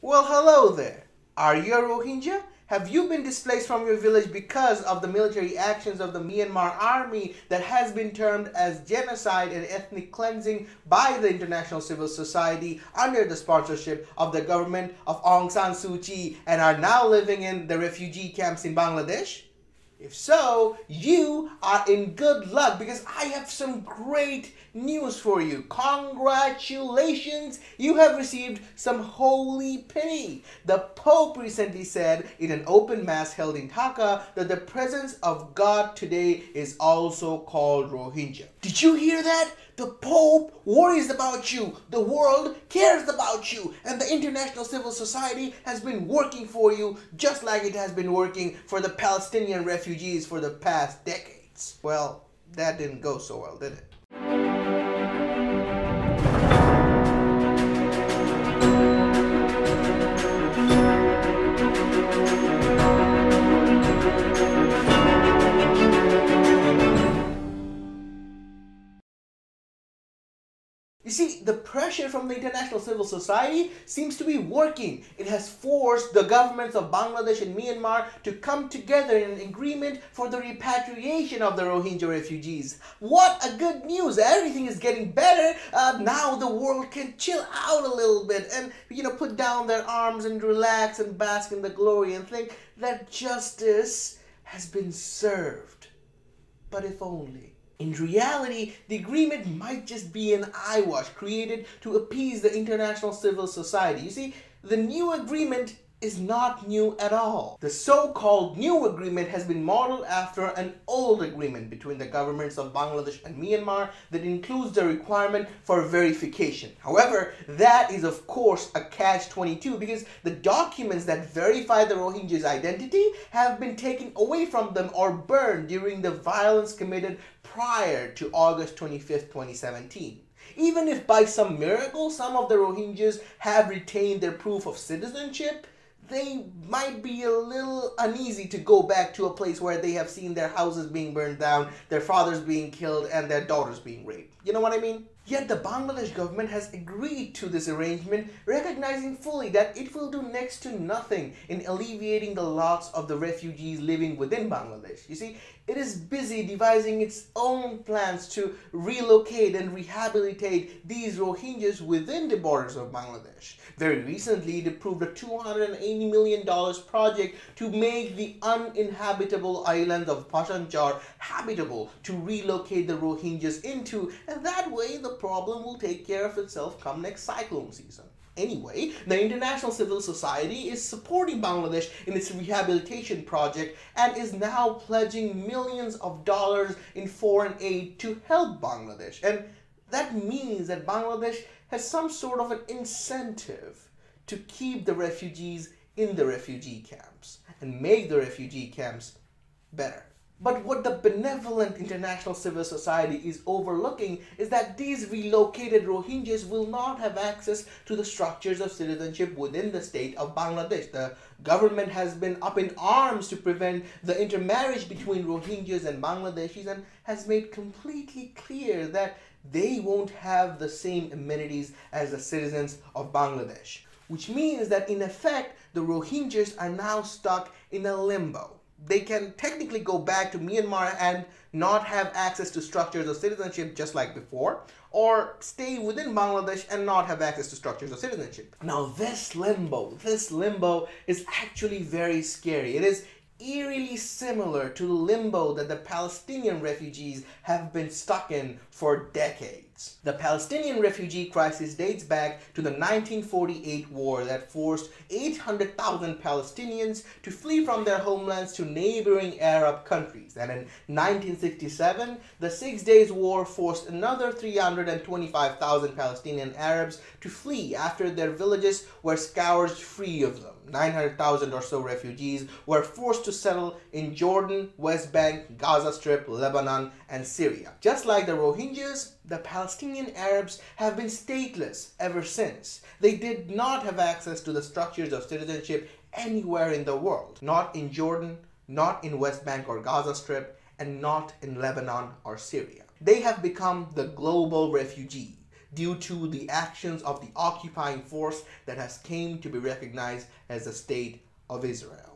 Well, hello there. Are you a Rohingya? Have you been displaced from your village because of the military actions of the Myanmar army that has been termed as genocide and ethnic cleansing by the international civil society under the sponsorship of the government of Aung San Suu Kyi and are now living in the refugee camps in Bangladesh? If so, you are in good luck because I have some great news for you. Congratulations! You have received some holy pity. The Pope recently said in an open mass held in Dhaka that the presence of God today is also called Rohingya. Did you hear that? The Pope worries about you, the world cares about you, and the international civil society has been working for you just like it has been working for the Palestinian refugees for the past decades. Well, that didn't go so well, did it? You see, the pressure from the international civil society seems to be working. It has forced the governments of Bangladesh and Myanmar to come together in an agreement for the repatriation of the Rohingya refugees. What a good news! Everything is getting better. Now the world can chill out a little bit and, put down their arms and relax and bask in the glory and think that justice has been served. But if only. In reality, the agreement might just be an eyewash created to appease the international civil society. You see, the new agreement is not new at all. The so-called new agreement has been modeled after an old agreement between the governments of Bangladesh and Myanmar that includes the requirement for verification. However, that is of course a catch-22 because the documents that verify the Rohingyas' identity have been taken away from them or burned during the violence committed prior to August 25th, 2017. Even if by some miracle some of the Rohingyas have retained their proof of citizenship, they might be a little uneasy to go back to a place where they have seen their houses being burned down, their fathers being killed, and their daughters being raped. You know what I mean? Yet the Bangladesh government has agreed to this arrangement, recognizing fully that it will do next to nothing in alleviating the lots of the refugees living within Bangladesh. You see, it is busy devising its own plans to relocate and rehabilitate these Rohingyas within the borders of Bangladesh. Very recently, it approved a $280 million project to make the uninhabitable island of Pashanchar habitable to relocate the Rohingyas into, and that way the problem will take care of itself come next cyclone season. Anyway, the international civil society is supporting Bangladesh in its rehabilitation project and is now pledging millions of dollars in foreign aid to help Bangladesh. And that means that Bangladesh has some sort of an incentive to keep the refugees in the refugee camps and make the refugee camps better. But what the benevolent international civil society is overlooking is that these relocated Rohingyas will not have access to the structures of citizenship within the state of Bangladesh. The government has been up in arms to prevent the intermarriage between Rohingyas and Bangladeshis and has made completely clear that they won't have the same amenities as the citizens of Bangladesh. Which means that in effect, the Rohingyas are now stuck in a limbo. They can technically go back to Myanmar and not have access to structures of citizenship just like before, or stay within Bangladesh and not have access to structures of citizenship. Now this limbo is actually very scary. It is eerily similar to the limbo that the Palestinian refugees have been stuck in for decades. The Palestinian refugee crisis dates back to the 1948 war that forced 800,000 Palestinians to flee from their homelands to neighboring Arab countries. And in 1967, the 6 Days War forced another 325,000 Palestinian Arabs to flee after their villages were scourged free of them. 900,000 or so refugees were forced to settle in Jordan, West Bank, Gaza Strip, Lebanon, and Syria. Just like the Rohingyas, the Palestinian Arabs have been stateless ever since. They did not have access to the structures of citizenship anywhere in the world. Not in Jordan, not in West Bank or Gaza Strip, and not in Lebanon or Syria. They have become the global refugee. due to the actions of the occupying force that has came to be recognized as the State of Israel.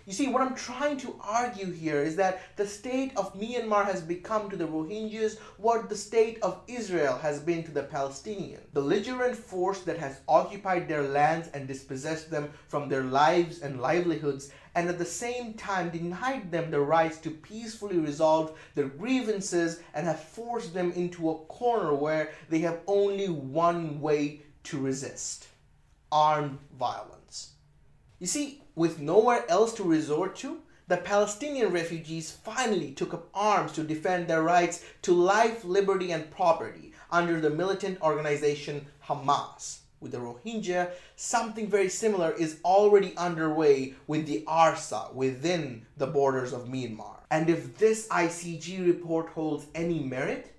You see, what I'm trying to argue here is that the state of Myanmar has become to the Rohingyas what the state of Israel has been to the Palestinians. The belligerent force that has occupied their lands and dispossessed them from their lives and livelihoods, and at the same time denied them the rights to peacefully resolve their grievances and have forced them into a corner where they have only one way to resist: armed violence. You see, with nowhere else to resort to, the Palestinian refugees finally took up arms to defend their rights to life, liberty, and property under the militant organization Hamas. With the Rohingya, something very similar is already underway with the ARSA within the borders of Myanmar. And if this ICG report holds any merit,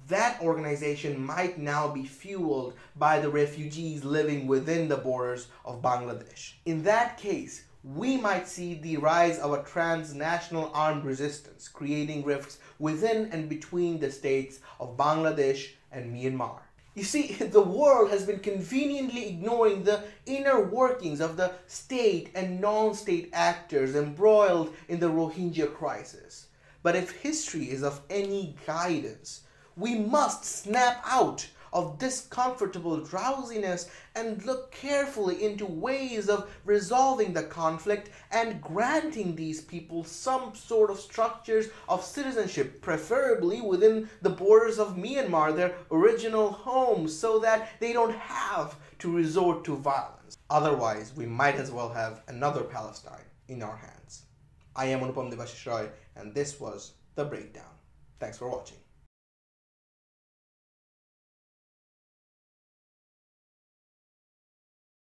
that organization might now be fueled by the refugees living within the borders of Bangladesh. In that case, we might see the rise of a transnational armed resistance, creating rifts within and between the states of Bangladesh and Myanmar. You see, the world has been conveniently ignoring the inner workings of the state and non-state actors embroiled in the Rohingya crisis. But if history is of any guidance, we must snap out of this comfortable drowsiness and look carefully into ways of resolving the conflict and granting these people some sort of structures of citizenship, preferably within the borders of Myanmar, their original home, so that they don't have to resort to violence. Otherwise, we might as well have another Palestine in our hands. I am Anupam Debashish Roy, and this was The Breakdown. Thanks for watching.